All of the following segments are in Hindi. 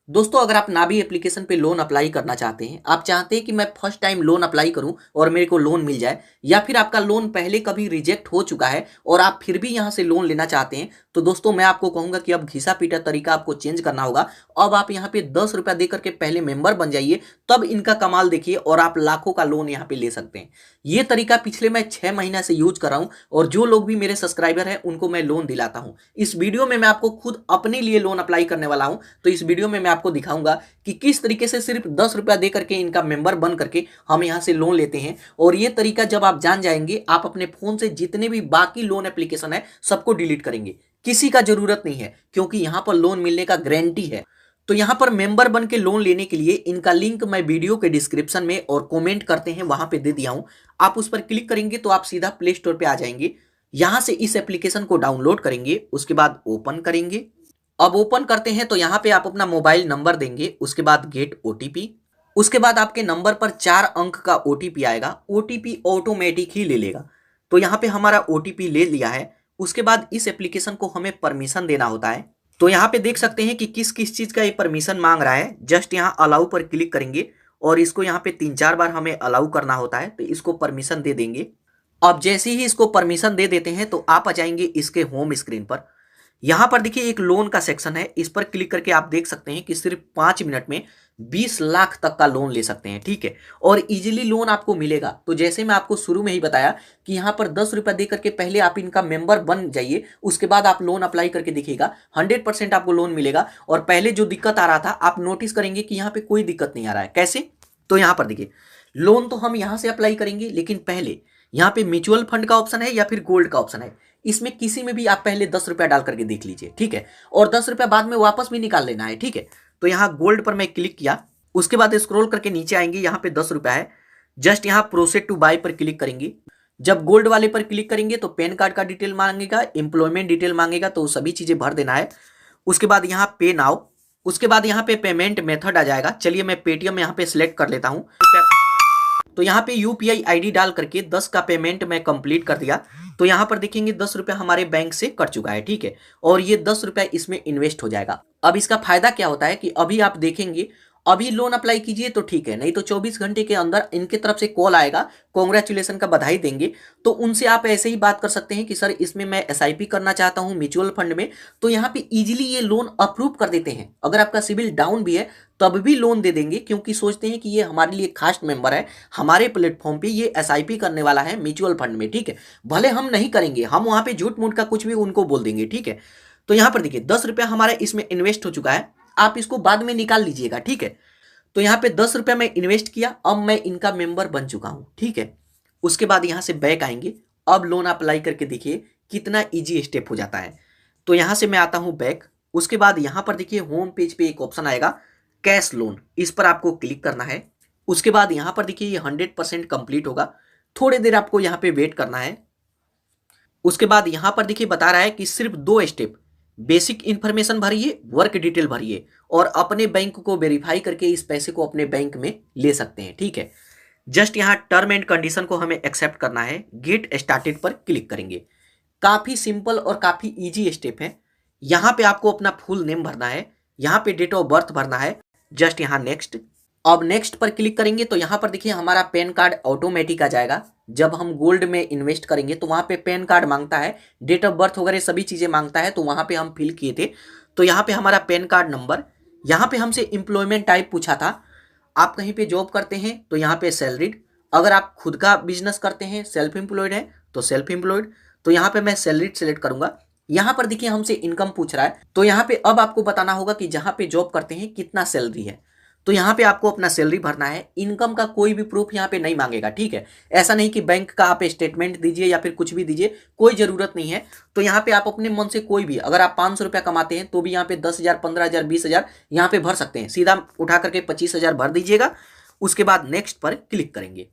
दोस्तों, अगर आप नाभी एप्लीकेशन पे लोन अप्लाई करना चाहते हैं, आप चाहते हैं कि मैं फर्स्ट टाइम लोन अप्लाई करूं और मेरे को लोन मिल जाए, या फिर आपका लोन पहले कभी रिजेक्ट हो चुका है और आप फिर भी यहां से लोन लेना चाहते हैं, तो दोस्तों मैं आपको कहूंगा कि अब घिसा पीटा तरीका आपको चेंज करना होगा। अब आप यहाँ पे 10 रुपया दे करके पहले मेंबर बन जाइए, तब इनका कमाल देखिए और आप लाखों का लोन यहाँ पे ले सकते हैं। ये तरीका पिछले मैं 6 महीना से यूज कर रहा हूँ और जो लोग भी मेरे सब्सक्राइबर हैं उनको मैं लोन दिलाता हूँ। इस वीडियो में मैं आपको खुद अपने लिए लोन अप्लाई करने वाला हूँ, तो इस वीडियो में मैं आपको दिखाऊंगा कि किस तरीके से सिर्फ 10 रुपया दे करके इनका मेंबर बन करके हम यहां से लोन लेते हैं। और ये तरीका जब आप जान जाएंगे, आप अपने फोन से जितने भी बाकी लोन एप्लीकेशन है सबको डिलीट करेंगे, किसी का जरूरत नहीं है, क्योंकि यहां पर लोन मिलने का गारंटी है। तो यहां पर मेंबर बन के लोन लेने के लिए इनका लिंक मैं वीडियो के डिस्क्रिप्शन में और कमेंट करते हैं वहां पे दे दिया हूं। आप उस पर क्लिक करेंगे तो आप सीधा प्ले स्टोर पे आ जाएंगे। यहां से इस एप्लीकेशन को डाउनलोड करेंगे, उसके बाद ओपन करेंगे। अब ओपन करते हैं तो यहाँ पे आप अपना मोबाइल नंबर देंगे, उसके बाद गेट ओटीपी। उसके बाद आपके नंबर पर 4 अंक का ओटीपी आएगा, ओटीपी ऑटोमेटिक ही ले लेगा। तो यहाँ पे हमारा ओटीपी ले लिया है। उसके बाद इस एप्लीकेशन को हमें परमिशन देना होता है। तो यहाँ पे देख सकते हैं कि किस किस चीज का ये परमिशन मांग रहा है। जस्ट यहाँ अलाउ पर क्लिक करेंगे और इसको यहाँ पे 3-4 बार हमें अलाउ करना होता है, तो इसको परमिशन दे देंगे। अब जैसे ही इसको परमिशन दे देते हैं तो आप आ जाएंगे इसके होम स्क्रीन पर। यहां पर देखिए एक लोन का सेक्शन है, इस पर क्लिक करके आप देख सकते हैं कि सिर्फ 5 मिनट में 20 लाख तक का लोन ले सकते हैं, ठीक है। और इजीली लोन आपको मिलेगा। तो जैसे मैं आपको शुरू में ही बताया कि यहां पर 10 रुपया दे करके पहले आप इनका मेंबर बन जाइए, उसके बाद आप लोन अप्लाई करके देखिएगा, 100% आपको लोन मिलेगा। और पहले जो दिक्कत आ रहा था आप नोटिस करेंगे कि यहाँ पे कोई दिक्कत नहीं आ रहा है। कैसे? तो यहाँ पर देखिए, लोन तो हम यहां से अप्लाई करेंगे, लेकिन पहले यहाँ पे म्यूचुअल फंड का ऑप्शन है या फिर गोल्ड का ऑप्शन है। इसमें किसी में भी आप पहले 10 रुपया डाल करके देख लीजिए, ठीक है। और 10 रुपया बाद में वापस भी निकाल लेना है, ठीक है। तो यहाँ गोल्ड पर मैं क्लिक किया, उसके बाद स्क्रॉल करके नीचे आएंगे, यहाँ पे 10 रुपया है। जस्ट यहाँ प्रोसीड टू बाय पर क्लिक करेंगे। जब गोल्ड वाले पर क्लिक करेंगे तो पैन कार्ड का डिटेल मांगेगा, एम्प्लॉयमेंट डिटेल मांगेगा, तो सभी चीजें भर देना है। उसके बाद यहाँ पे नाउ, उसके बाद यहाँ पे पेमेंट मेथड आ जाएगा। चलिए मैं पेटीएम यहाँ पे सिलेक्ट कर लेता हूँ। तो यहाँ पे यूपीआई आईडी डाल करके 10 का पेमेंट मैं कंप्लीट कर दिया। तो यहाँ पर देखेंगे 10 रुपया हमारे बैंक से कट चुका है, ठीक है। और ये 10 रुपया इसमें इन्वेस्ट हो जाएगा। अब इसका फायदा क्या होता है कि अभी आप देखेंगे, अभी लोन अप्लाई कीजिए तो ठीक है, नहीं तो 24 घंटे के अंदर इनके तरफ से कॉल आएगा, कॉन्ग्रेचुलेसन का बधाई देंगे। तो उनसे आप ऐसे ही बात कर सकते हैं कि सर इसमें मैं एसआईपी करना चाहता हूं म्यूचुअल फंड में। तो यहाँ पे इजीली ये लोन अप्रूव कर देते हैं। अगर आपका सिविल डाउन भी है तब भी लोन दे देंगे, क्योंकि सोचते हैं कि ये हमारे लिए खास मेंबर है, हमारे प्लेटफॉर्म पे ये एसआईपी करने वाला है म्यूचुअल फंड में, ठीक है। भले हम नहीं करेंगे, हम वहां पे झूठ मूठ का कुछ भी उनको बोल देंगे, ठीक है। तो यहाँ पर देखिए 10 रुपया हमारा इसमें इन्वेस्ट हो चुका है, आप इसको बाद में निकाल लीजिएगा, ठीक है। तो यहाँ पे 10 रुपया मैं इन्वेस्ट किया, अब मैं इनका मेंबर बन चुका हूं, ठीक है। उसके बाद यहाँ से बैक आएंगे। अब लोन अप्लाई करके देखिए कितना इजी स्टेप हो जाता है। तो यहाँ से मैं आता हूं बैक। उसके बाद यहाँ पर देखिए होम पेज पे एक ऑप्शन आएगा कैश लोन, इस पर आपको क्लिक करना है। उसके बाद यहाँ पर देखिए ये 100% कंप्लीट होगा, थोड़ी देर आपको यहाँ पे वेट करना है। उसके बाद यहाँ पर देखिए बता रहा है कि सिर्फ 2 स्टेप, बेसिक इंफॉर्मेशन भरिए, वर्क डिटेल भरिए और अपने बैंक को वेरीफाई करके इस पैसे को अपने बैंक में ले सकते हैं, ठीक है। जस्ट यहाँ टर्म एंड कंडीशन को हमें एक्सेप्ट करना है, गेट स्टार्टेड पर क्लिक करेंगे। काफी सिंपल और काफी इजी स्टेप है। यहाँ पे आपको अपना फुल नेम भरना है, यहाँ पे डेट ऑफ बर्थ भरना है। जस्ट यहाँ नेक्स्ट। अब नेक्स्ट पर क्लिक करेंगे तो यहाँ पर देखिए हमारा पैन कार्ड ऑटोमेटिक आ जाएगा। जब हम गोल्ड में इन्वेस्ट करेंगे तो वहां पे पैन कार्ड मांगता है, डेट ऑफ बर्थ वगैरह सभी चीजें मांगता है, तो वहां पे हम फिल किए थे। तो यहाँ पे हमारा पैन कार्ड नंबर, यहाँ पे हमसे एम्प्लॉयमेंट टाइप पूछा था, आप कहीं पे जॉब करते हैं तो यहाँ पे सैलरीड, अगर आप खुद का बिजनेस करते हैं सेल्फ एम्प्लॉयड है तो सेल्फ एम्प्लॉयड, तो यहाँ पे मैं सैलरीड सेलेक्ट करूंगा। यहाँ पर देखिए हमसे इनकम पूछ रहा है, तो यहाँ पे अब आपको बताना होगा कि जहां पे जॉब करते हैं कितना सैलरी है। तो यहाँ पे आपको अपना सैलरी भरना है। इनकम का कोई भी प्रूफ यहाँ पे नहीं मांगेगा, ठीक है। ऐसा नहीं कि बैंक का आप स्टेटमेंट दीजिए या फिर कुछ भी दीजिए, कोई जरूरत नहीं है। तो यहाँ पे आप अपने मन से कोई भी, अगर आप 500 रुपया कमाते हैं तो भी यहाँ पे 10,000, 15,000, 20,000 यहाँ पे भर सकते हैं। सीधा उठा करके 25,000 भर दीजिएगा। उसके बाद नेक्स्ट पर क्लिक करेंगे।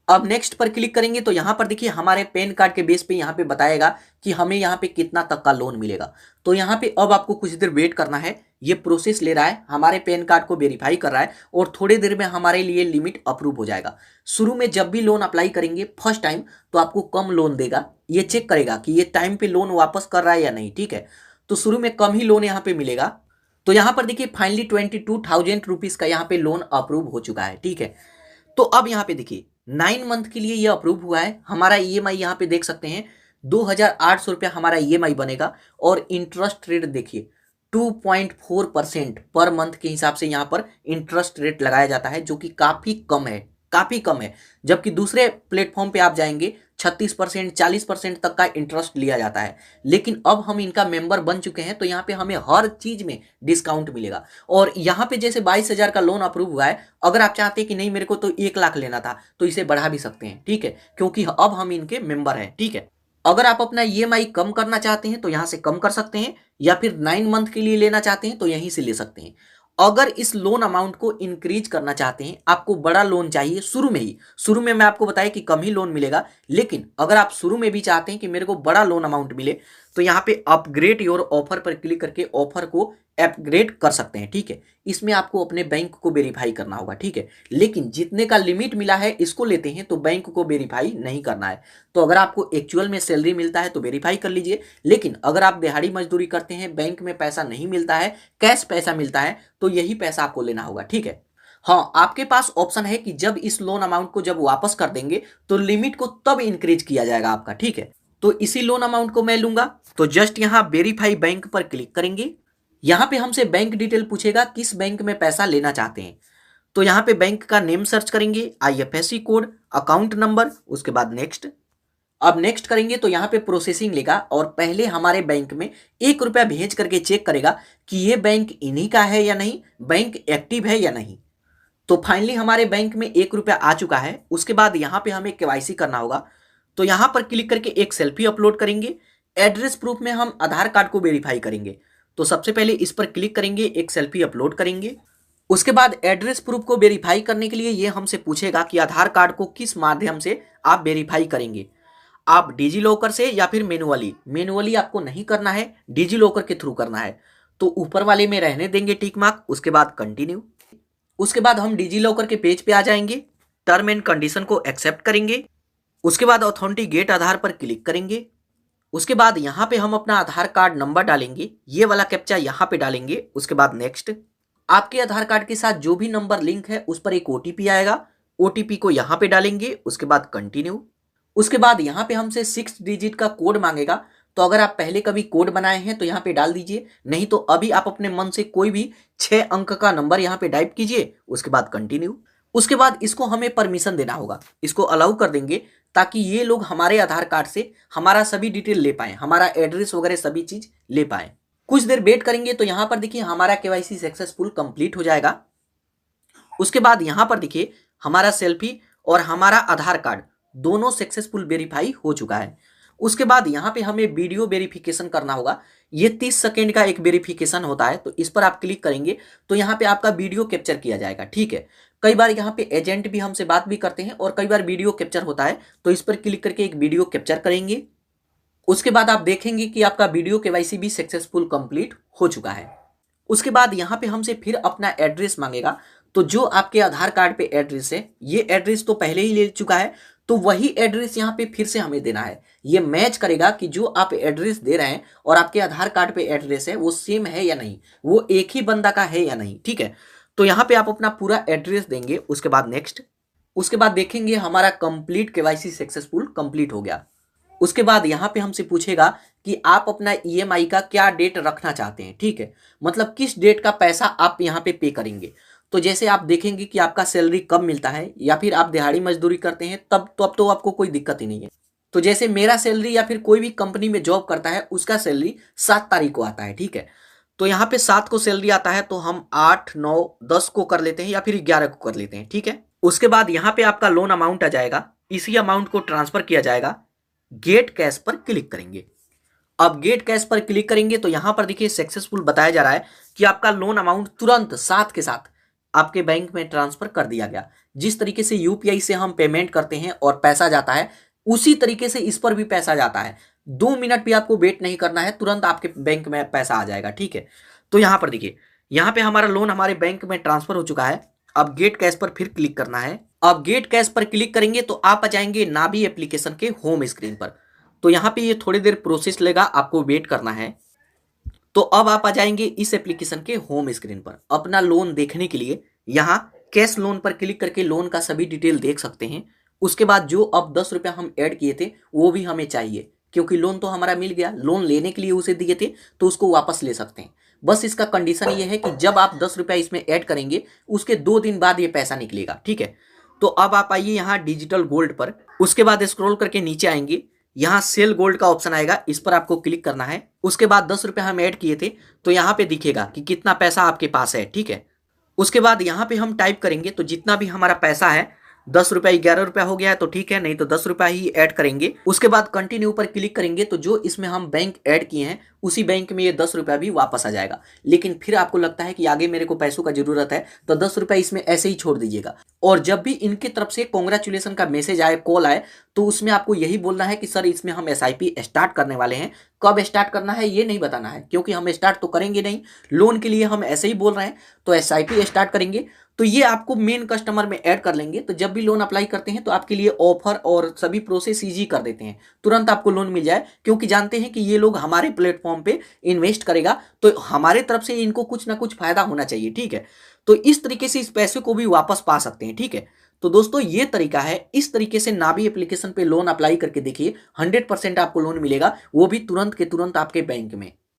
अब नेक्स्ट पर क्लिक करेंगे तो यहाँ पर देखिए हमारे पैन कार्ड के बेस पे यहाँ पे बताएगा कि हमें यहाँ पे कितना तक का लोन मिलेगा। तो यहाँ पे अब आपको कुछ देर वेट करना है, ये प्रोसेस ले रहा है, हमारे पैन कार्ड को वेरीफाई कर रहा है और थोड़ी देर में हमारे लिए लिमिट अप्रूव हो जाएगा। शुरू में जब भी लोन अप्लाई करेंगे फर्स्ट टाइम तो आपको कम लोन देगा, ये चेक करेगा कि ये टाइम पे लोन वापस कर रहा है या नहीं, ठीक है। तो शुरू में कम ही लोन यहाँ पे मिलेगा। तो यहाँ पर देखिए फाइनली 22,000 रुपीज का यहाँ पे लोन अप्रूव हो चुका है। ठीक है, तो अब यहाँ पे देखिए 9 मंथ के लिए ये अप्रूव हुआ है। हमारा ईएमआई यहाँ पे देख सकते हैं 2,800 रुपया हमारा ईएमआई बनेगा और इंटरेस्ट रेट देखिए 2.4% पर मंथ के हिसाब से यहाँ पर इंटरेस्ट रेट लगाया जाता है, जो कि काफी कम है, काफी कम है। जबकि दूसरे प्लेटफॉर्म पे आप जाएंगे 36% 40% तक का इंटरेस्ट लिया जाता है। लेकिन अब हम इनका मेंबर बन चुके हैं तो यहाँ पे हमें हर चीज में डिस्काउंट मिलेगा। और यहाँ पे जैसे 22,000 का लोन अप्रूव हुआ है, अगर आप चाहते हैं कि नहीं मेरे को तो 1 लाख लेना था तो इसे बढ़ा भी सकते हैं। ठीक है, क्योंकि अब हम इनके मेंबर हैं। ठीक है, अगर आप अपना ईएमआई कम करना चाहते हैं तो यहां से कम कर सकते हैं, या फिर 9 मंथ के लिए लेना चाहते हैं तो यहीं से ले सकते हैं। अगर इस लोन अमाउंट को इंक्रीज करना चाहते हैं, आपको बड़ा लोन चाहिए शुरू में ही, शुरू में मैं आपको बताया कि कम ही लोन मिलेगा, लेकिन अगर आप शुरू में भी चाहते हैं कि मेरे को बड़ा लोन अमाउंट मिले तो यहाँ पे अपग्रेड योर ऑफर पर क्लिक करके ऑफर को अपग्रेड कर सकते हैं। ठीक है, इसमें आपको अपने बैंक को वेरीफाई करना होगा। ठीक है, लेकिन जितने का लिमिट मिला है इसको लेते हैं तो बैंक को वेरीफाई नहीं करना है। तो अगर आपको एक्चुअल में सैलरी मिलता है तो वेरीफाई कर लीजिए, लेकिन अगर आप दिहाड़ी मजदूरी करते हैं, बैंक में पैसा नहीं मिलता है, कैश पैसा मिलता है, तो यही पैसा आपको लेना होगा। ठीक है, हाँ, आपके पास ऑप्शन है कि जब इस लोन अमाउंट को जब वापस कर देंगे तो लिमिट को तब इंक्रीज किया जाएगा आपका। ठीक है, तो इसी लोन अमाउंट को मैं लूंगा, तो जस्ट यहाँ वेरीफाई बैंक पर क्लिक करेंगे। यहाँ पे हमसे बैंक डिटेल पूछेगा किस बैंक में पैसा लेना चाहते हैं, तो यहाँ पे बैंक का नेम सर्च करेंगे, आईएफएससी कोड, अकाउंट नंबर, उसके बाद नेक्स्ट। अब नेक्स्ट करेंगे तो यहाँ पे प्रोसेसिंग लेगा और पहले हमारे बैंक में 1 रुपया भेज करके चेक करेगा कि ये बैंक इन्हीं का है या नहीं, बैंक एक्टिव है या नहीं। तो फाइनली हमारे बैंक में 1 रुपया आ चुका है। उसके बाद यहाँ पे हमें केवाईसी करना होगा, तो यहाँ पर क्लिक करके एक सेल्फी अपलोड करेंगे। एड्रेस प्रूफ में हम आधार कार्ड को वेरीफाई करेंगे, तो सबसे पहले इस पर क्लिक करेंगे, एक सेल्फी अपलोड करेंगे। उसके बाद एड्रेस प्रूफ को वेरीफाई करने के लिए ये हमसे पूछेगा कि आधार कार्ड को किस माध्यम से आप वेरीफाई करेंगे। आप डिजी लॉकर से या फिर मैनुअली आपको नहीं करना है, डिजी लॉकर के थ्रू करना है। तो ऊपर वाले में रहने देंगे टिक मार्क, उसके बाद कंटिन्यू। उसके बाद हम डिजी लॉकर के पेज पे आ जाएंगे, टर्म एंड कंडीशन को एक्सेप्ट करेंगे। उसके बाद ऑथेंटिकेट आधार पर क्लिक करेंगे। उसके बाद यहाँ पे हम अपना आधार कार्ड नंबर डालेंगे, ये वाला कैप्चा यहाँ पे डालेंगे। उसके बाद नेक्स्ट। आपके आधार कार्ड के साथ जो भी नंबर लिंक है उस पर एक ओटीपी आएगा, ओटीपी को यहाँ पे डालेंगे। उसके बाद कंटिन्यू। उसके बाद यहाँ पे हमसे 6 डिजिट का कोड मांगेगा, तो अगर आप पहले कभी कोड बनाए हैं तो यहाँ पे डाल दीजिए, नहीं तो अभी आप अपने मन से कोई भी 6 अंक का नंबर यहाँ पे टाइप कीजिए। उसके बाद कंटिन्यू। उसके बाद इसको हमें परमिशन देना होगा, इसको अलाउ कर देंगे ताकि ये लोग हमारे आधार कार्ड से हमारा सभी डिटेल ले पाए, हमारा एड्रेस वगैरह सभी चीज ले पाए। कुछ देर वेट करेंगे तो यहाँ पर देखिए हमारा केवाईसी सक्सेसफुल कंप्लीट हो जाएगा। उसके बाद यहाँ पर देखिए हमारा सेल्फी और हमारा आधार कार्ड दोनों सक्सेसफुल वेरीफाई हो चुका है। उसके बाद यहाँ पे हमें वीडियो वेरिफिकेशन करना होगा, ये 30 सेकेंड का एक वेरिफिकेशन होता है, तो इस पर आप क्लिक करेंगे तो यहाँ पे आपका वीडियो कैप्चर किया जाएगा। ठीक है, कई बार यहाँ पे एजेंट भी हमसे बात भी करते हैं और कई बार वीडियो कैप्चर होता है, तो इस पर क्लिक करके एक वीडियो कैप्चर करेंगे। उसके बाद आप देखेंगे कि आपका वीडियो केवाईसी भी सक्सेसफुल कंप्लीट हो चुका है। उसके बाद यहाँ पे हमसे फिर अपना एड्रेस मांगेगा, तो जो आपके आधार कार्ड पे एड्रेस है, ये एड्रेस तो पहले ही ले चुका है, तो वही एड्रेस यहाँ पे फिर से हमें देना है। ये मैच करेगा कि जो आप एड्रेस दे रहे हैं और आपके आधार कार्ड पे एड्रेस है वो सेम है या नहीं, वो एक ही बंदा का है या नहीं। ठीक है, तो यहाँ पे आप अपना पूरा एड्रेस देंगे। उसके बाद नेक्स्ट। उसके बाद देखेंगे हमारा कंप्लीट केवाईसी सक्सेसफुल कंप्लीट हो गया। उसके बाद यहाँ पे हमसे पूछेगा कि आप अपना ईएमआई का क्या डेट रखना चाहते हैं। ठीक है, मतलब किस डेट का पैसा आप यहाँ पे करेंगे। तो जैसे आप देखेंगे कि आपका सैलरी कब मिलता है या फिर आप दिहाड़ी मजदूरी करते हैं तब तो आपको कोई दिक्कत ही नहीं है। तो जैसे मेरा सैलरी या फिर कोई भी कंपनी में जॉब करता है उसका सैलरी 7 तारीख को आता है। ठीक है, तो यहाँ पे 7 को सैलरी आता है, तो हम 8, 9, 10 को कर लेते हैं या फिर 11 को कर लेते हैं। ठीक है, उसके बाद यहाँ पे आपका लोन अमाउंट आ जाएगा, इसी अमाउंट को ट्रांसफर किया जाएगा। गेट कैश पर क्लिक करेंगे। अब गेट कैश पर क्लिक करेंगे तो यहां पर देखिए सक्सेसफुल बताया जा रहा है कि आपका लोन अमाउंट तुरंत साथ के साथ आपके बैंक में ट्रांसफर कर दिया गया। जिस तरीके से यूपीआई से हम पेमेंट करते हैं और पैसा जाता है, उसी तरीके से इस पर भी पैसा जाता है। 2 मिनट भी आपको वेट नहीं करना है, तुरंत आपके बैंक में पैसा आ जाएगा। ठीक है, तो यहां पर देखिए यहाँ पे हमारा लोन हमारे बैंक में ट्रांसफर हो चुका है। अब गेट कैश पर फिर क्लिक करना है। अब गेट कैश पर क्लिक करेंगे तो आप आ जाएंगे नाभी एप्लीकेशन के होम स्क्रीन पर। तो यहाँ पे ये थोड़ी देर प्रोसेस लेगा, आपको वेट करना है। तो अब आप आ जाएंगे इस एप्लीकेशन के होम स्क्रीन पर। अपना लोन देखने के लिए यहाँ कैश लोन पर क्लिक करके लोन का सभी डिटेल देख सकते हैं। उसके बाद जो अब 10 रुपया हम ऐड किए थे वो भी हमें चाहिए, क्योंकि लोन तो हमारा मिल गया, लोन लेने के लिए उसे दिए थे तो उसको वापस ले सकते हैं। बस इसका कंडीशन ये है कि जब आप 10 रुपया इसमें ऐड करेंगे उसके 2 दिन बाद ये पैसा निकलेगा, ठीक है। तो अब आप आइए यहाँ डिजिटल गोल्ड पर, उसके बाद स्क्रॉल करके नीचे आएंगे, यहाँ सेल गोल्ड का ऑप्शन आएगा, इस पर आपको क्लिक करना है। उसके बाद 10 रुपये हम ऐड किए थे तो यहाँ पे दिखेगा कि कितना पैसा आपके पास है, ठीक है। उसके बाद यहाँ पे हम टाइप करेंगे तो जितना भी हमारा पैसा है, 10 रुपया 11 रुपया हो गया है तो ठीक है, नहीं तो 10 रुपया ही ऐड करेंगे। उसके बाद कंटिन्यू पर क्लिक करेंगे तो जो इसमें हम बैंक ऐड किए हैं उसी बैंक में ये 10 रुपया भी वापस आ जाएगा। लेकिन फिर आपको लगता है कि आगे मेरे को पैसों का जरूरत है तो 10 रुपया इसमें ऐसे ही छोड़ दीजिएगा। और जब भी इनकी तरफ से कॉन्ग्रेचुलेसन का मैसेज आए, कॉल आए, तो उसमें आपको यही बोलना है कि सर इसमें हम SIP स्टार्ट करने वाले हैं। कब स्टार्ट करना है ये नहीं बताना है, क्योंकि हम स्टार्ट तो करेंगे नहीं, लोन के लिए हम ऐसे ही बोल रहे हैं। तो SIP स्टार्ट करेंगे तो ये आपको मेन कस्टमर में ऐड कर लेंगे। तो जब भी लोन अप्लाई करते हैं तो आपके लिए ऑफर और सभी प्रोसेस ईजी कर देते हैं, तुरंत आपको लोन मिल जाए, क्योंकि जानते हैं कि ये लोग हमारे प्लेटफॉर्म पे इन्वेस्ट करेगा तो हमारे तरफ से इनको कुछ ना कुछ फायदा होना चाहिए, ठीक है। तो इस तरीके से इस पैसे को भी वापस पा सकते हैं, ठीक है। तो दोस्तों ये तरीका है, इस तरीके से नावी एप्लीकेशन पे लोन अप्लाई करके देखिए, 100% आपको लोन मिलेगा, वो भी तुरंत के तुरंत आपके बैंक में।